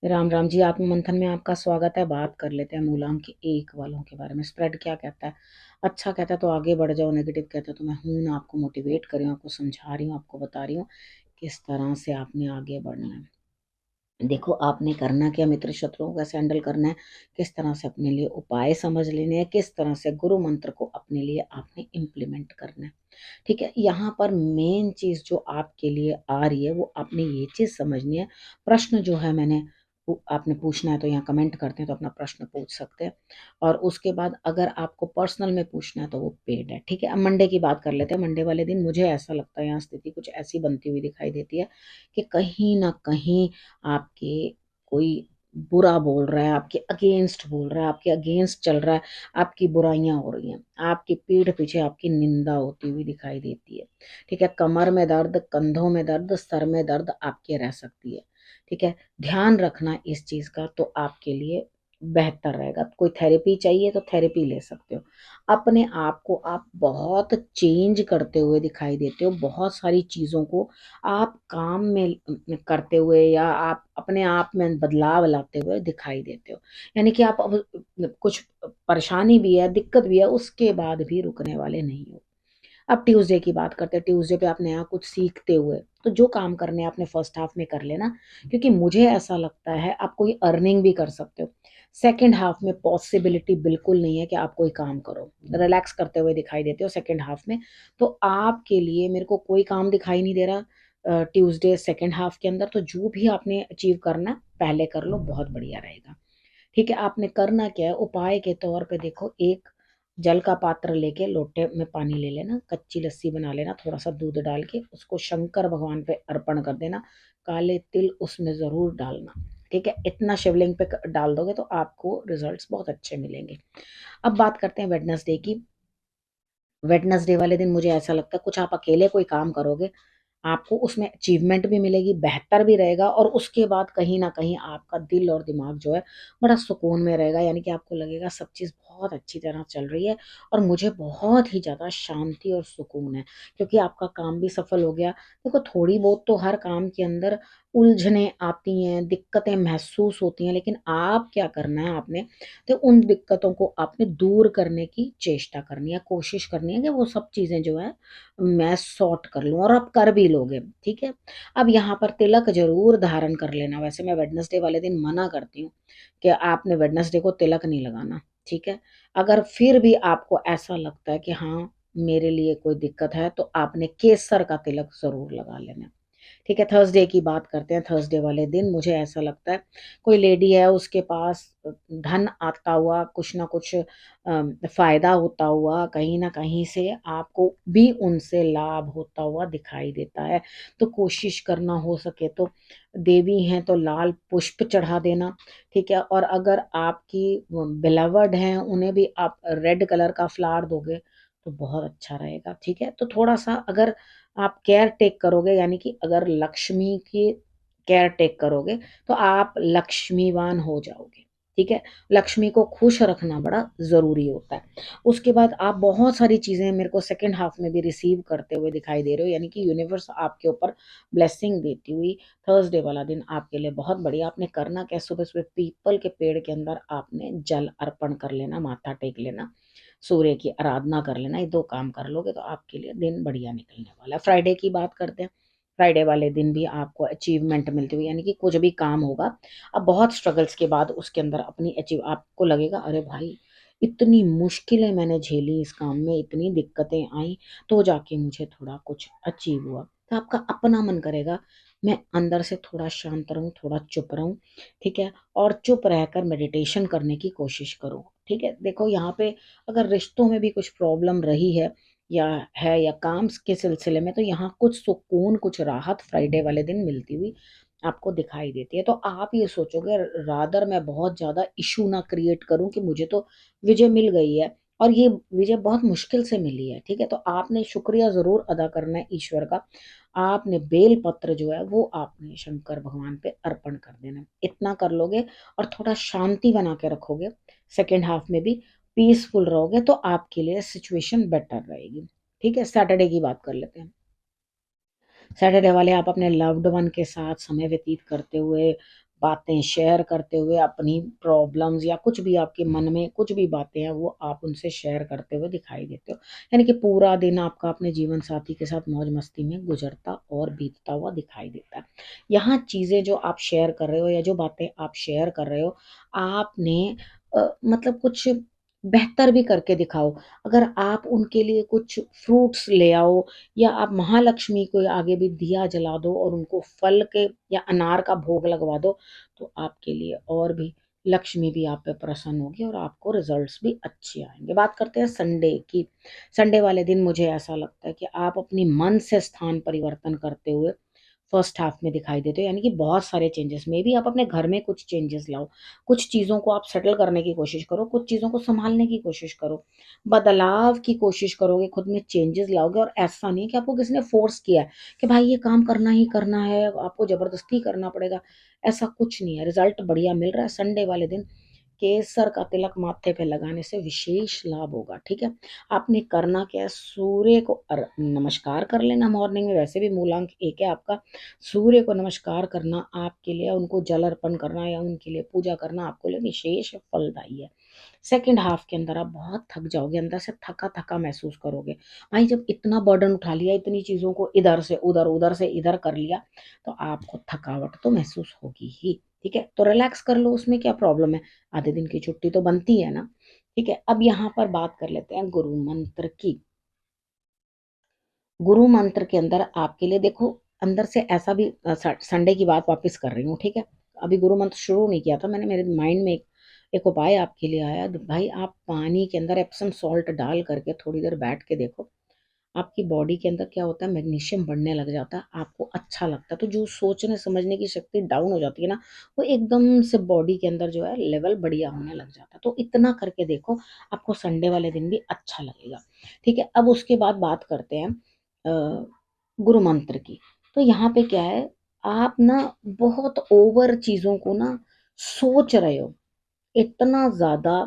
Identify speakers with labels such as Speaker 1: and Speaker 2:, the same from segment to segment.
Speaker 1: राम राम जी। आत्म मंथन में आपका स्वागत है। बात कर लेते हैं मूलांक एक वालों के बारे में। स्प्रेड क्या कहता है? अच्छा कहता है तो आगे बढ़ जाओ, नेगेटिव कहता है तो मैं हूं ना, आपको मोटिवेट कर रही हूँ, आपको समझा रही हूँ, आपको बता रही हूँ किस तरह से आपने आगे बढ़ना है। देखो, आपने करना क्या, मित्र शत्रुओं को कैसे हैंडल करना है, किस तरह से अपने लिए उपाय समझ लेने हैं, किस तरह से गुरु मंत्र को अपने लिए आपने इम्प्लीमेंट करना है। ठीक है, यहाँ पर मेन चीज जो आपके लिए आ रही है वो आपने ये चीज समझनी है। प्रश्न जो है मैंने आपने पूछना है तो यहाँ कमेंट करते हैं तो अपना प्रश्न पूछ सकते हैं। और उसके बाद अगर आपको पर्सनल में पूछना है तो वो पेड है। ठीक है, अब मंडे की बात कर लेते हैं। मंडे वाले दिन मुझे ऐसा लगता है यहाँ स्थिति कुछ ऐसी बनती हुई दिखाई देती है कि कहीं ना कहीं आपके कोई बुरा बोल रहा है, आपके अगेंस्ट बोल रहा है, आपके अगेंस्ट चल रहा है, आपकी बुराइयां हो रही हैं, आपकी पीठ पीछे आपकी निंदा होती हुई दिखाई देती है। ठीक है, कमर में दर्द, कंधों में दर्द, सर में दर्द आपके रह सकती है। ठीक है, ध्यान रखना इस चीज का तो आपके लिए बेहतर रहेगा। कोई थेरेपी चाहिए तो थेरेपी ले सकते हो। अपने आप को आप बहुत चेंज करते हुए दिखाई देते हो, बहुत सारी चीजों को आप काम में करते हुए या आप अपने आप में बदलाव लाते हुए दिखाई देते हो। यानी कि आप अब कुछ परेशानी भी है, दिक्कत भी है, उसके बाद भी रुकने वाले नहीं हो। अब ट्यूसडे की बात करते हैं। ट्यूसडे पे आप नया कुछ सीखते हुए तो जो काम करने हैं आपने फर्स्ट हाफ में कर लेना, क्योंकि मुझे ऐसा लगता है आप कोई अर्निंग भी कर सकते हो। सेकेंड हाफ में पॉसिबिलिटी बिल्कुल नहीं है कि आप कोई काम करो, रिलैक्स करते हुए दिखाई देते हो सेकेंड हाफ में। तो आपके लिए मेरे को कोई काम दिखाई नहीं दे रहा ट्यूसडे सेकेंड हाफ के अंदर। तो जो भी आपने अचीव करना है पहले कर लो, बहुत बढ़िया रहेगा। ठीक है, आपने करना क्या है, उपाय के तौर पे देखो, एक जल का पात्र लेके लोटे में पानी ले लेना, कच्ची लस्सी बना लेना, थोड़ा सा दूध डाल के उसको शंकर भगवान पे अर्पण कर देना। काले तिल उसमें जरूर डालना। ठीक है, इतना शिवलिंग पे डाल दोगे तो आपको रिजल्ट्स बहुत अच्छे मिलेंगे। अब बात करते हैं वेडनेसडे की। वेडनेसडे वाले दिन मुझे ऐसा लगता है कुछ आप अकेले कोई काम करोगे, आपको उसमें अचीवमेंट भी मिलेगी, बेहतर भी रहेगा, और उसके बाद कहीं ना कहीं आपका दिल और दिमाग जो है बड़ा सुकून में रहेगा। यानी कि आपको लगेगा सब चीज़ बहुत अच्छी तरह चल रही है और मुझे बहुत ही ज़्यादा शांति और सुकून है, क्योंकि आपका काम भी सफल हो गया। देखो, थोड़ी बहुत तो हर काम के अंदर उलझने आती हैं, दिक्कतें महसूस होती हैं, लेकिन आप क्या करना है, आपने तो उन दिक्कतों को आपने दूर करने की चेष्टा करनी है, कोशिश करनी है कि वो सब चीज़ें जो है मैं सॉर्ट कर लूँ, और आप कर भी लोगे। ठीक है, अब यहाँ पर तिलक जरूर धारण कर लेना। वैसे मैं वेडनेसडे वाले दिन मना करती हूँ कि आपने वेडनेसडे को तिलक नहीं लगाना। ठीक है, अगर फिर भी आपको ऐसा लगता है कि हाँ मेरे लिए कोई दिक्कत है तो आपने केसर का तिलक जरूर लगा लेना। ठीक है, थर्सडे की बात करते हैं। थर्सडे वाले दिन मुझे ऐसा लगता है कोई लेडी है, उसके पास धन आता हुआ, कुछ ना कुछ फायदा होता हुआ, कहीं ना कहीं से आपको भी उनसे लाभ होता हुआ दिखाई देता है। तो कोशिश करना, हो सके तो देवी हैं तो लाल पुष्प चढ़ा देना। ठीक है, और अगर आपकी बिलवर्ड हैं उन्हें भी आप रेड कलर का फ्लावर दोगे तो बहुत अच्छा रहेगा। ठीक है, तो थोड़ा सा अगर आप केयर टेक करोगे, यानी कि अगर लक्ष्मी की केयर टेक करोगे तो आप लक्ष्मीवान हो जाओगे। ठीक है, लक्ष्मी को खुश रखना बड़ा जरूरी होता है। उसके बाद आप बहुत सारी चीजें मेरे को सेकंड हाफ में भी रिसीव करते हुए दिखाई दे रहे हो, यानी कि यूनिवर्स आपके ऊपर ब्लेसिंग देती हुई। थर्सडे वाला दिन आपके लिए बहुत बढ़िया। आपने करना क्या, सुबह सुबह पीपल के पेड़ के अंदर आपने जल अर्पण कर लेना, माथा टेक लेना, सूर्य की आराधना कर लेना। ये दो काम कर लोगे तो आपके लिए दिन बढ़िया निकलने वाला है। फ्राइडे की बात करते हैं। फ्राइडे वाले दिन भी आपको अचीवमेंट मिलती हुई, यानी कि कुछ भी काम होगा, अब बहुत स्ट्रगल्स के बाद उसके अंदर अपनी अचीव, आपको लगेगा अरे भाई इतनी मुश्किलें मैंने झेली, इस काम में इतनी दिक्कतें आई, तो जाके मुझे थोड़ा कुछ अचीव हुआ। तो आपका अपना मन करेगा मैं अंदर से थोड़ा शांत रहूं, थोड़ा चुप रहूं। ठीक है, और चुप रहकर मेडिटेशन करने की कोशिश करूं। ठीक है, देखो यहाँ पे अगर रिश्तों में भी कुछ प्रॉब्लम रही या है या काम के सिलसिले में, तो यहाँ कुछ सुकून, कुछ राहत फ्राइडे वाले दिन मिलती हुई आपको दिखाई देती है। तो आप ये सोचोगे रादर मैं बहुत ज्यादा इशू ना क्रिएट करूं कि मुझे तो विजय मिल गई है, और ये विजय बहुत मुश्किल से मिली है। ठीक है, तो आपने शुक्रिया जरूर अदा करना है ईश्वर का। आपने बेल पत्र जो है वो आपने शंकर भगवान पे अर्पण कर देना है। इतना कर लोगे और थोड़ा शांति बना के रखोगे, सेकेंड हाफ में भी पीसफुल रहोगे, तो आपके लिए सिचुएशन बेटर रहेगी। ठीक है, सैटरडे की बात कर लेते हैं। सैटरडे वाले आप अपने लव्ड वन के साथ समय व्यतीत करते हुए बातें शेयर करते हुए, अपनी प्रॉब्लम्स या कुछ भी आपके मन में कुछ भी बातें हैं वो आप उनसे शेयर करते हुए दिखाई देते हो। यानी कि पूरा दिन आपका अपने जीवन साथी के साथ मौज मस्ती में गुजरता और बीतता हुआ दिखाई देता है। यहाँ चीज़ें जो आप शेयर कर रहे हो या जो बातें आप शेयर कर रहे हो, आपने मतलब कुछ बेहतर भी करके दिखाओ। अगर आप उनके लिए कुछ फ्रूट्स ले आओ या आप महालक्ष्मी को आगे भी दिया जला दो और उनको फल के या अनार का भोग लगवा दो, तो आपके लिए और भी लक्ष्मी भी आप पे प्रसन्न होगी और आपको रिजल्ट्स भी अच्छे आएँगे। बात करते हैं संडे की। संडे वाले दिन मुझे ऐसा लगता है कि आप अपनी मन से स्थान परिवर्तन करते हुए फर्स्ट हाफ में दिखाई देते हो, यानी कि बहुत सारे चेंजेस में भी आप अपने घर में कुछ चेंजेस लाओ। कुछ चीज़ों को आप सेटल करने की कोशिश करो, कुछ चीज़ों को सँभालने की कोशिश करो। बदलाव की कोशिश करोगे, खुद में चेंजेस लाओगे और ऐसा नहीं है कि आपको किसी ने फ़ोर्स किया है कि भाई ये काम करना ही करना है, आपको ज़बरदस्ती करना पड़ेगा। ऐसा कुछ नहीं है, रिज़ल्ट बढ़िया मिल रहा है। संडे वाले दिन केसर का तिलक माथे पे लगाने से विशेष लाभ होगा, ठीक है? आपने करना क्या है, सूर्य को नमस्कार कर लेना मॉर्निंग में, वैसे भी मूलांक 1 है आपका। सूर्य को नमस्कार करना आपके लिए, उनको जल अर्पण करना या उनके लिए पूजा करना आपके लिए विशेष फलदायी है। सेकंड हाफ के अंदर आप बहुत थक जाओगे, अंदर से थका-थका महसूस करोगे। भाई जब इतना बर्डन उठा लिया, इतनी चीज़ों को इधर से उधर, उधर से इधर कर लिया, तो आपको थकावट तो महसूस होगी ही, ठीक है? तो रिलैक्स कर लो, उसमें क्या प्रॉब्लम है? आधे दिन की छुट्टी तो बनती है ना, ठीक है? अब यहाँ पर बात कर लेते हैं गुरु मंत्र की। गुरु मंत्र के अंदर आपके लिए देखो, अंदर से ऐसा भी संडे की बात वापस कर रही हूँ, ठीक है? अभी गुरु मंत्र शुरू नहीं किया था मैंने, मेरे माइंड में एक उपाय आपके लिए आया। भाई आप पानी के अंदर एप्सम सॉल्ट डाल करके थोड़ी देर बैठ के देखो, आपकी बॉडी के अंदर क्या होता है, मैग्नीशियम बढ़ने लग जाता है, आपको अच्छा लगता है। तो जो सोचने समझने की शक्ति डाउन हो जाती है ना, वो एकदम से बॉडी के अंदर जो है लेवल बढ़िया होने लग जाता है। तो इतना करके देखो, आपको संडे वाले दिन भी अच्छा लगेगा, ठीक है? अब उसके बाद बात करते हैं गुरु मंत्र की। तो यहाँ पे क्या है, आप ना बहुत ओवर चीज़ों को ना सोच रहे हो, इतना ज़्यादा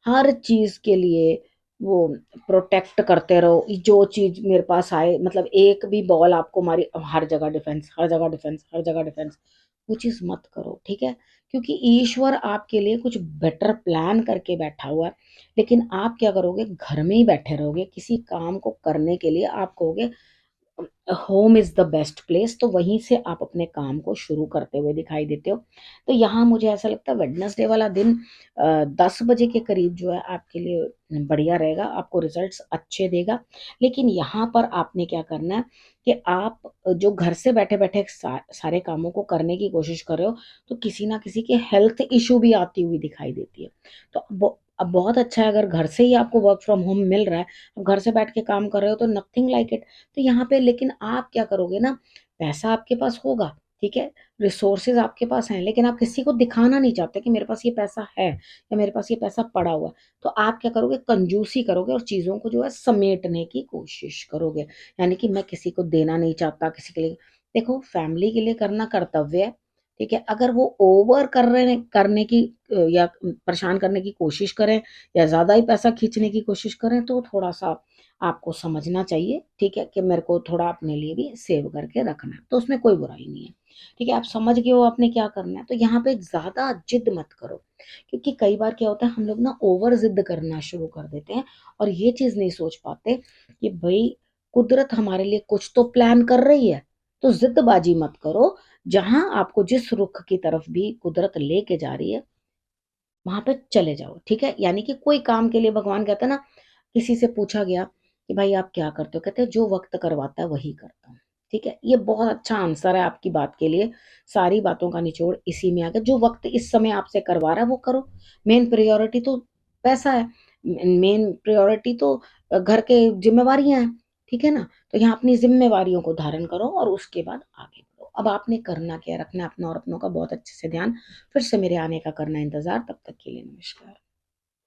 Speaker 1: हर चीज़ के लिए वो प्रोटेक्ट करते रहो, जो चीज़ मेरे पास आए, मतलब एक भी बॉल आपको मारी, हर जगह डिफेंस, हर जगह डिफेंस, हर जगह डिफेंस। वो चीज़ मत करो, ठीक है? क्योंकि ईश्वर आपके लिए कुछ बेटर प्लान करके बैठा हुआ है, लेकिन आप क्या करोगे, घर में ही बैठे रहोगे, किसी काम को करने के लिए आप कहोगे home is the best place, तो वहीं से आप अपने काम को शुरू करते हुए दिखाई देते हो। तो यहाँ मुझे ऐसा लगता है वेडनेसडे वाला दिन 10 बजे के करीब जो है आपके लिए बढ़िया रहेगा, आपको रिजल्ट्स अच्छे देगा। लेकिन यहाँ पर आपने क्या करना है कि आप जो घर से बैठे-बैठे सारे कामों को करने की कोशिश कर रहे हो, तो किसी ना किसी के हेल्थ इश्यू भी आती हुई दिखाई देती है। तो अब बहुत अच्छा है अगर घर से ही आपको वर्क फ्रॉम होम मिल रहा है, अब घर से बैठ के काम कर रहे हो तो नथिंग लाइक इट। तो यहाँ पे लेकिन आप क्या करोगे ना, पैसा आपके पास होगा, ठीक है? रिसोर्सेज़ आपके पास हैं, लेकिन आप किसी को दिखाना नहीं चाहते कि मेरे पास ये पैसा है या मेरे पास ये पैसा पड़ा हुआ है। तो आप क्या करोगे, कंजूसी करोगे और चीज़ों को जो है समेटने की कोशिश करोगे। यानी कि मैं किसी को देना नहीं चाहता, किसी के लिए देखो फैमिली के लिए करना कर्तव्य है, ठीक है? अगर वो ओवर कर रहे हैं करने की या परेशान करने की कोशिश करें या ज़्यादा ही पैसा खींचने की कोशिश करें, तो थोड़ा-सा आपको समझना चाहिए, ठीक है? कि मेरे को थोड़ा अपने लिए भी सेव करके रखना है, तो उसमें कोई बुराई नहीं है, ठीक है? आप समझ गए हो आपने क्या करना है, तो यहाँ पे ज़्यादा ज़िद मत करो, क्योंकि कई बार क्या होता है हम लोग ना ओवर ज़िद करना शुरू कर देते हैं और ये चीज़ नहीं सोच पाते कि भई कुदरत हमारे लिए कुछ तो प्लान कर रही है, तो ज़िदबाज़ी मत करो, जहाँ आपको जिस रुख की तरफ भी कुदरत लेके जा रही है, वहाँ पे चले जाओ, ठीक है? यानी कि कोई काम के लिए भगवान कहते हैं ना, किसी से पूछा गया कि भाई आप क्या करते हो? कहते हैं जो वक़्त करवाता है वही करता हूँ, ठीक है? ये बहुत अच्छा आंसर है आपकी बात के लिए, सारी बातों का निचोड़ इसी में आ गया, जो वक़्त इस समय आपसे करवा रहा है वो करो, मेन प्रायोरिटी तो पैसा है, मेन प्रायोरिटी तो घर के ज़िम्मेवारियाँ हैं, ठीक है ना? तो यहाँ अपनी ज़िम्मेवारियों को धारण करो और उसके बाद आगे बढ़ो। अब आपने करना क्या है, रखना है अपना और अपनों का बहुत अच्छे से ध्यान। फिर से मेरे आने का करना इंतज़ार, तब तक के लिए नमस्कार।